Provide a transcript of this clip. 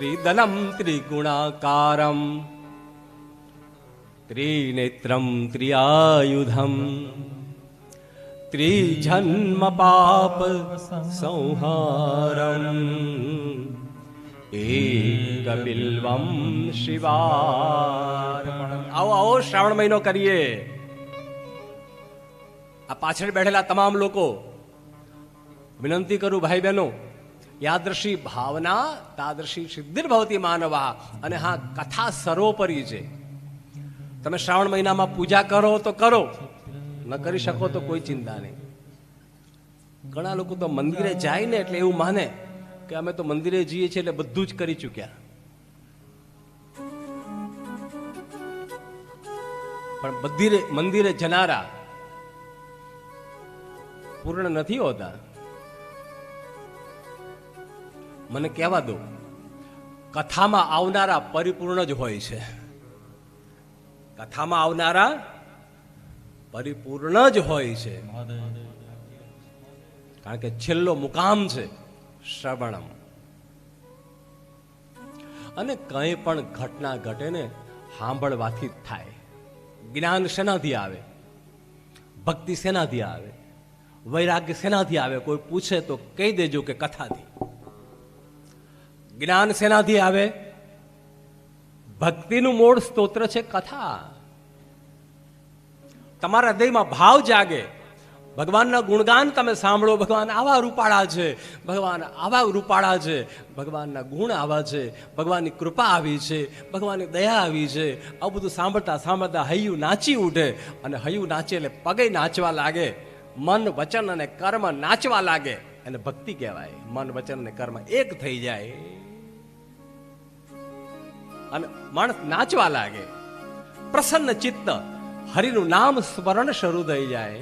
ત્રિદલમ ત્રિગુણાકારમ ત્રિનેત્રમ ત્રિઆયુધમ ત્રિજન્મ પાપ સંહારમ એક બિલ્વમ શિવાર્પણમ. આવો આવો શ્રાવણ મહિનો કરીએ. આ પાછળ બેઠેલા તમામ લોકો વિનંતી કરું, ભાઈ બહેનો, યાદૃશી ભાવના તાદૃશી સિદ્ધિર્ભવતી માનવા. અને હા, કથા સર્વોપરી છે. તમે શ્રાવણ મહિનામાં પૂજા કરો તો કરો, ન કરી શકો તો કોઈ ચિંતા નહીં. ઘણા લોકો તો મંદિરે જાય ને એટલે એવું માને કે અમે તો મંદિરે જઈએ છીએ એટલે બધું જ કરી ચૂક્યા. પણ મંદિરે જનારા પૂર્ણ નથી હોતા. મને કહેવા દો, કથામાં આવનારા પરિપૂર્ણ જ હોય છે. કથામાં આવનારા પરિપૂર્ણ જ હોય છે, કારણ કે છેલ્લો મુકામ છે શ્રવણમ. અને કંઈ પણ ઘટના ઘટે ને સાંભળવાથી જ થાય. જ્ઞાન શેનાથી આવે? ભક્તિ શેનાથી આવે? વૈરાગ્ય શેનાથી આવે? કોઈ પૂછે તો કહી દેજો કે કથાથી. જ્ઞાન શેનાથી આવે? ભક્તિનું મૂળ સ્તોત્ર છે કથા. તમારા હૃદયમાં ભાવ જાગે, ભગવાનના ગુણગાન તમે સાંભળો. ભગવાન આવા રૂપાળા છે, ભગવાન આવા રૂપાળા છે, ભગવાનના ગુણ આવા છે, ભગવાનની કૃપા આવી છે, ભગવાનની દયા આવી છે. આવું બધું સાંભળતા સાંભળતા હૈયું નાચી ઉઠે. અને હૈયું નાચે એટલે પગે નાચવા લાગે. મન, વચન અને કર્મ નાચવા લાગે. એને ભક્તિ કહેવાય. મન, વચન અને કર્મ એક થઈ જાય અને માણસ નાચવા લાગે. પ્રસન્ન ચિત્ત હરિનું નામ સ્મરણ શરૂ થઈ જાય.